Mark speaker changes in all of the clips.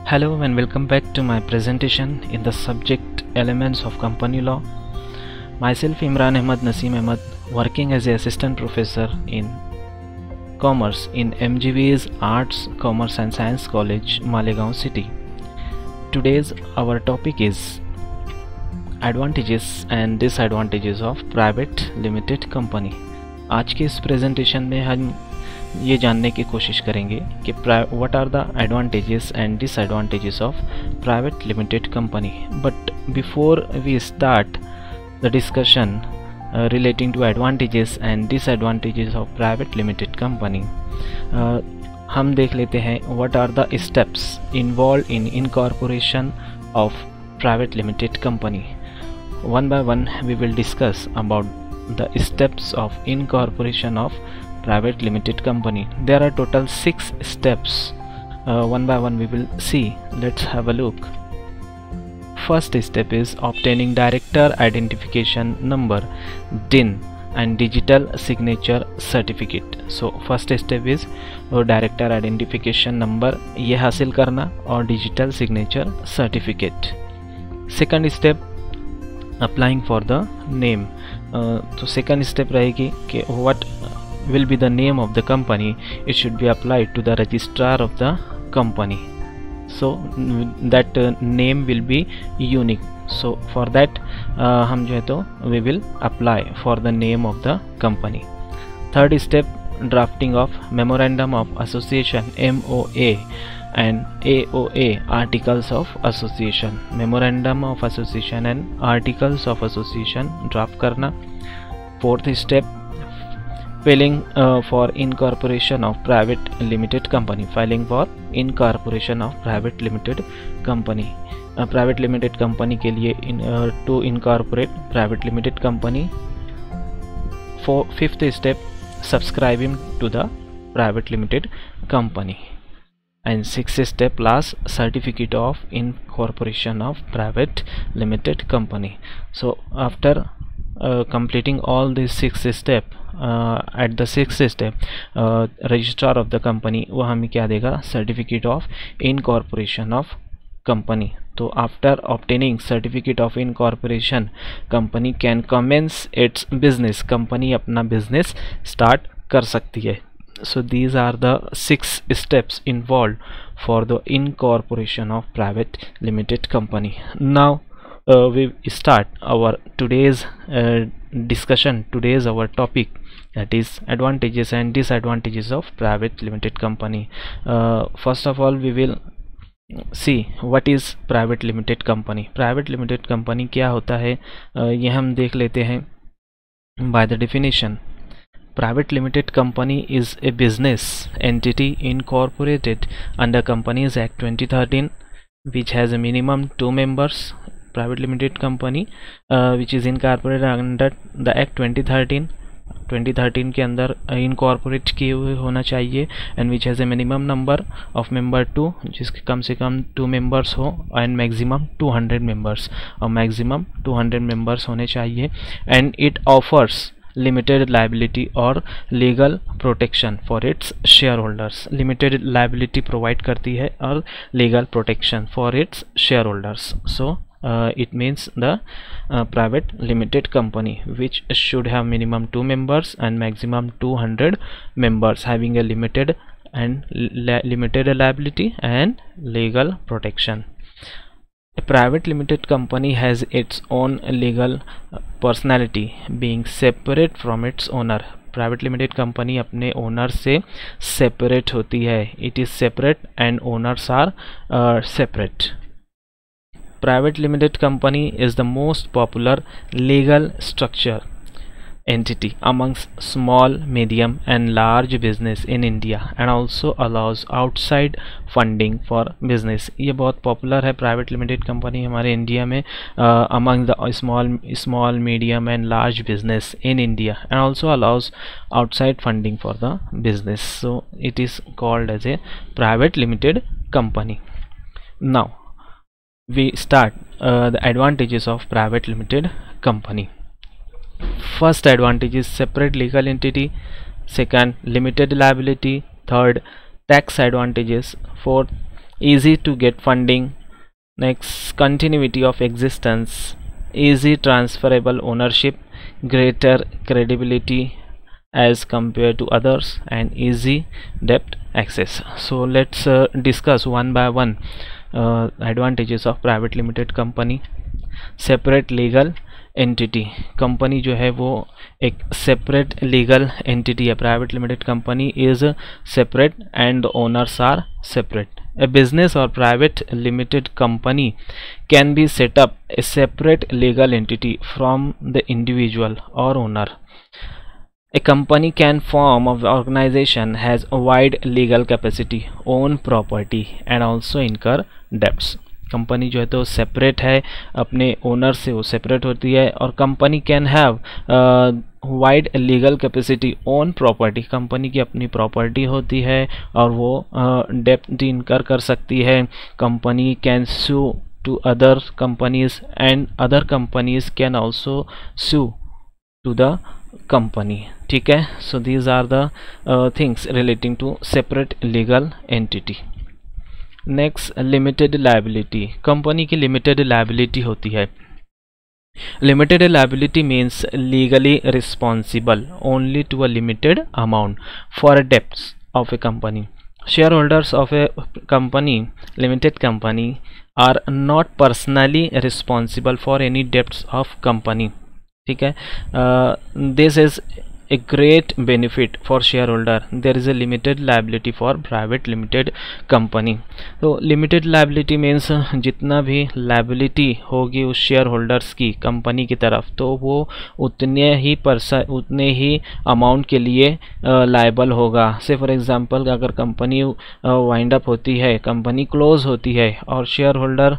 Speaker 1: Hello and welcome back to my presentation in the subject Elements of Company Law. Myself Imran Ahmad Naseem Ahmad, working as an assistant professor in Commerce in MGV's Arts, Commerce and Science College, Malegaon City. Today's our topic is Advantages and Disadvantages of Private Limited Company. आज के इस presentation में हम ये जानने की कोशिश करेंगे कि what are the advantages and disadvantages of private limited company. But before we start the discussion relating to advantages and disadvantages of private limited company, हम देख लेते हैं what are the steps involve in incorporation of private limited company. One by one we will discuss about the steps of incorporation of private limited company. There are total 6 steps. One by one we will see. Let's have a look. First step is obtaining director identification number DIN and digital signature certificate. So first step is director identification number ये हासिल करना और digital signature certificate. Second step applying for the name. तो second step रहेगी कि what will be the name of the company. It should be applied to the registrar of the company, so that name will be unique. So for that हम जो है तो we will apply for the name of the company. Third step drafting of memorandum of association MOA and AOA articles of association. memorandum of association and articles of association draft करना. Fourth step filing for incorporation of private limited company. filing for incorporation of private limited company. private limited company के लिए to incorporate private limited company. Fifth step subscribing to the private limited company. And sixth step last certificate of incorporation of private limited company. So after completing all these 6 steps, at the 6th step registrar of the company वो हमें क्या देगा, certificate of incorporation of company. तो after obtaining certificate of incorporation, company can commence its business. company अपना business start कर सकती है. So these are the 6 steps involved for the incorporation of private limited company. Now we start our today's discussion. Today's our topic, that is advantages and disadvantages of private limited company. First of all we will see what is private limited company. private limited company क्या होता है ये हम देख लेते हैं. by the definition, private limited company is a business entity incorporated under Companies Act 2013, which has a minimum 2 members. private limited company which is incorporated under the Act 2013 के अंदर इनकॉर्पोरेट किए हुए होना चाहिए. And which has a minimum number of member 2, जिसके कम से कम 2 members हो, and maximum 200 members, और मैक्सिमम 200 मेंबर्स होने चाहिए. And it offers limited liability or legal protection for its shareholders. limited liability provide करती है और legal protection for its shareholders. so it means the private limited company which should have minimum 2 members and maximum 200 members, having a limited liability and legal protection. A private limited company has its own legal personality, being separate from its owner. Private limited company अपने owner से separate होती है. It is separate and owners are separate. Private limited company is the most popular legal structure entity amongst small, medium and large business in India and also allows outside funding for business. ये बहुत popular है private limited company हमारे India में among the small, medium and large business in India and also allows outside funding for the business. So it is called as a private limited company. Now we start the advantages of private limited company. First advantage is separate legal entity. Second, limited liability. Third, tax advantages. Fourth, easy to get funding. Next, continuity of existence, easy transferable ownership, greater credibility as compared to others, and easy debt access. So let's discuss one by one advantages of private limited company. Separate legal entity, company जो है वो एक separate legal entity है. Private limited company is separate and owners are separate. A business or private limited company can be set up a separate legal entity from the individual or owner. A company can form of organization, has a wide legal capacity, own property and also incur debts. Company जो है तो separate है, अपने owner से वो separate होती है, और company can have wide legal capacity, own property, company की अपनी प्रॉपर्टी होती है और वो डेब्ट इनकर कर सकती है. Company can sue to other companies and other companies can also sue to the company. ठीक है, so these are the things relating to separate legal entity. Next, limited liability. Company की लिमिटेड लायबिलिटी होती है. Limited liability means legally responsible only to a limited amount for debts of a company. Share holders of a company, limited company, are not personally responsible for any debts of company. ठीक है, this is a great benefit for shareholder. There is a limited liability for private limited company. तो limited liability means जितना भी liability होगी उस share holders की company की तरफ, तो वो उतने ही अमाउंट के लिए लाइबल होगा. से फॉर एग्जांपल अगर कंपनी वाइंड अप होती है, कंपनी क्लोज होती है और शेयर होल्डर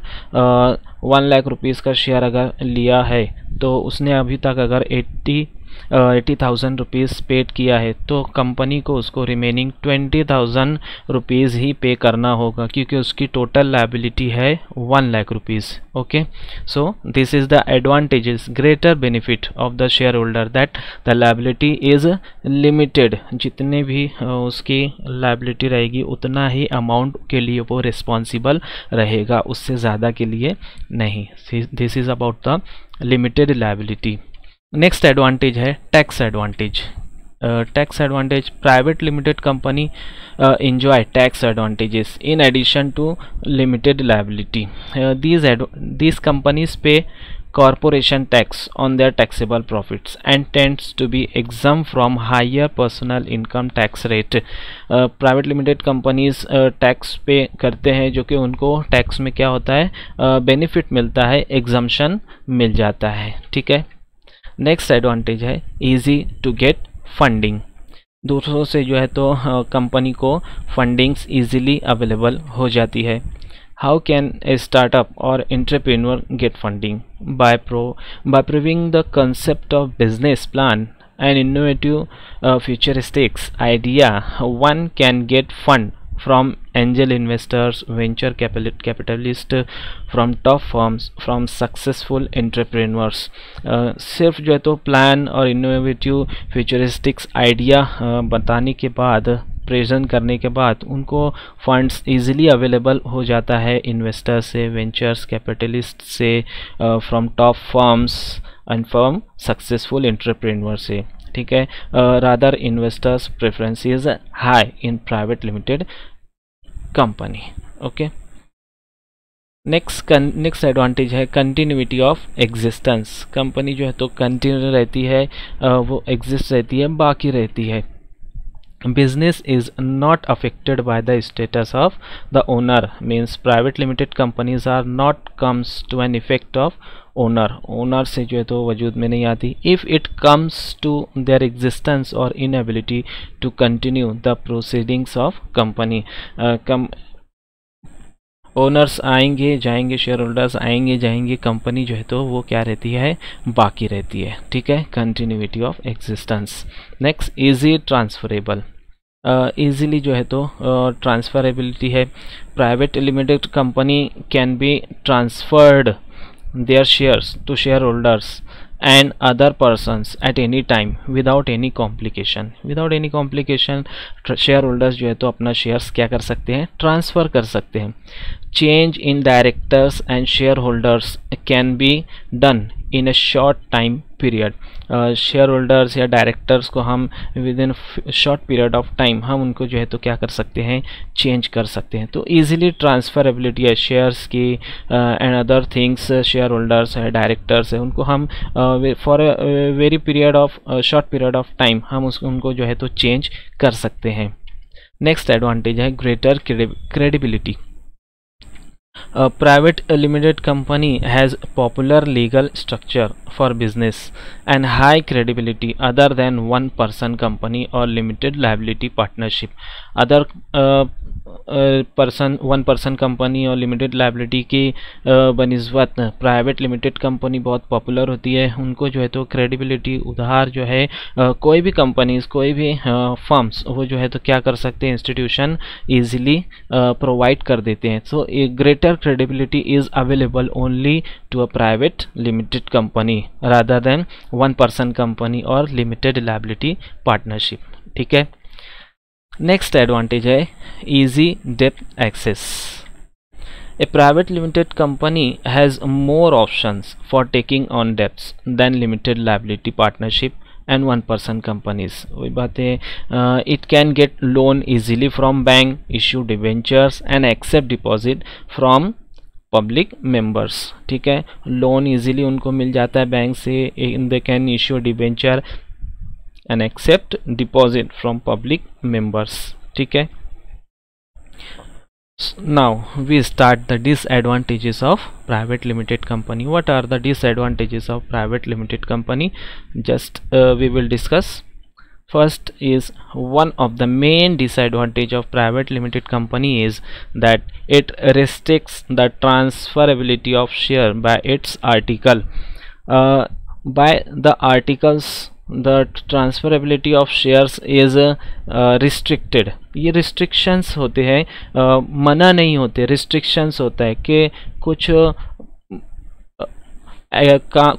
Speaker 1: 1 लाख रुपीज़ का शेयर अगर लिया है, तो उसने अभी तक अगर 80,000 रुपीज़ पेड किया है, तो कंपनी को उसको रिमेनिंग 20,000 रुपीज़ ही पे करना होगा, क्योंकि उसकी टोटल लायबिलिटी है 1 lakh rupees. Okay, so this is the advantages, greater benefit of the share holder, that the liability is limited. जितने भी उसकी लायबिलिटी रहेगी उतना ही अमाउंट के लिए वो रिस्पॉन्सिबल रहेगा, उससे ज़्यादा के लिए नहीं. This is about the limited liability. Next advantage है tax advantage. Tax advantage, private limited company enjoy tax advantages in addition to limited liability. These companies pay corporation tax on their taxable profits and tends to be exempt from higher personal income tax rate. Private limited companies tax पे करते हैं, जो कि उनको tax में क्या होता है, बेनिफिट मिलता है, एग्जम्पशन मिल जाता है. ठीक है. नेक्स्ट एडवांटेज है इजी टू गेट फंडिंग. दूसरों से जो है तो कंपनी को फंडिंग्स इजीली अवेलेबल हो जाती है. हाउ कैन ए स्टार्टअप और entrepreneur get funding? By proving the concept of business plan and innovative futuristics idea, one can get fund from angel investors, venture capitalist, from top firms, from successful entrepreneurs. सिर्फ जो है तो plan और innovative futuristics idea बताने के बाद, present करने के बाद, उनको फंड्स इजीली अवेलेबल हो जाता है इन्वेस्टर से, वेंचर्स कैपिटलिस्ट से, from top firms and from successful entrepreneur से. ठीक है, rather investors preference is high in private limited company. Okay. Next advantage है कंटिन्यूटी ऑफ एग्जिस्टेंस. कंपनी जो है तो कंटिन्यू रहती है, वो एग्जिस्ट रहती है, बाकी रहती है. business is not affected by the status of the owner, means private limited companies are not comes to an effect of owner से जो है तो वजूद में नहीं आती. if it comes to their existence or inability to continue the proceedings of company. Owners आएंगे जाएंगे, शेयर होल्डर्स आएंगे जाएंगे, कंपनी जो है तो वो क्या रहती है, बाकी रहती है. ठीक है, continuity of existence. Next, easy transferable. Easily जो है तो ट्रांसफरेबिलिटी है. Private limited company can be transferred their shares to shareholders and other persons at any time without any complication. Share holders जो है तो अपना शेयर्स क्या कर सकते हैं, ट्रांसफ़र कर सकते हैं. Change in directors and share holders can be done in a short time period. Share holders या डायरेक्टर्स को हम with in short period of time हम उनको जो है तो क्या कर सकते हैं, चेंज कर सकते हैं. तो ईजिली ट्रांसफरेबिलिटी है शेयर्स की and other things. Share holders है, डायरेक्टर्स है, उनको हम for very period of short period of time हम उनको जो है तो चेंज कर सकते हैं. नेक्स्ट एडवांटेज है greater credibility. A private limited company has popular legal structure for business and high credibility other than one person company or limited liability partnership. Other one person company और limited liability की बनिस्बत private limited company बहुत popular होती है. उनको जो है तो credibility उधार जो है कोई भी कंपनीज, कोई भी फर्म्स वो जो है तो क्या कर सकते हैं, इंस्टीट्यूशन ईजिली प्रोवाइड कर देते हैं. So greater credibility is available only to a private limited company rather than one person company or limited liability partnership. ठीक है. नेक्स्ट एडवांटेज है easy debt access. A private limited company has more options for taking on debts than limited liability partnership and one person companies. वही बात है. It can get loan easily from bank, issue debentures and accept deposit from public members. ठीक है. Loan easily उनको मिल जाता है bank से. they can issue debenture and accept deposit from public members. ठीक है. Now we start the disadvantages of private limited company. What are the disadvantages of private limited company? Just we will discuss. First is one of the main disadvantage of private limited company is that it restricts the transferability of share by its article. By the articles the transferability of shares is restricted. ये restrictions होते हैं, मना नहीं होते, restrictions होता है कि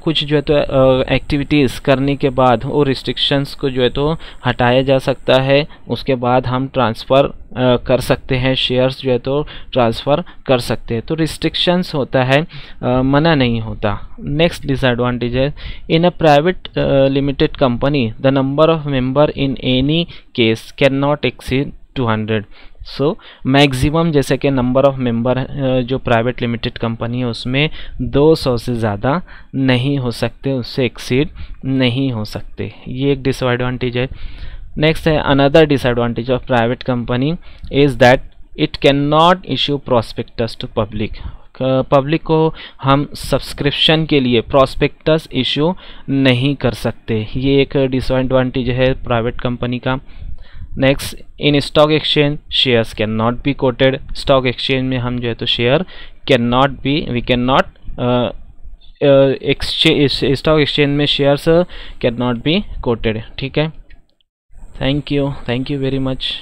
Speaker 1: कुछ जो है तो एक्टिविटीज़ करने के बाद वो रिस्ट्रिक्शंस को जो है तो हटाया जा सकता है. उसके बाद हम ट्रांसफ़र कर सकते हैं, शेयर्स जो है तो ट्रांसफ़र कर सकते हैं. तो रिस्ट्रिक्शंस होता है, मना नहीं होता. नेक्स्ट डिसएडवांटेज है in a private limited company the number of member in any case cannot exceed 200. So maximum जैसे कि नंबर ऑफ मेंबर जो प्राइवेट लिमिटेड कंपनी है उसमें 200 से ज़्यादा नहीं हो सकते, उससे एक्सीड नहीं हो सकते. ये एक डिसएडवांटेज है. नेक्स्ट है another disadvantage of private company is that it can not issue prospectus to public. Public को हम सब्सक्रिप्शन के लिए प्रॉस्पेक्टस इशू नहीं कर सकते. ये एक डिसएडवांटेज है प्राइवेट कंपनी का. Next in stock exchange shares can not be quoted. Stock exchange में हम जो है तो share can not be, we can not stock exchange में shares can not be quoted. ठीक है. Thank you very much.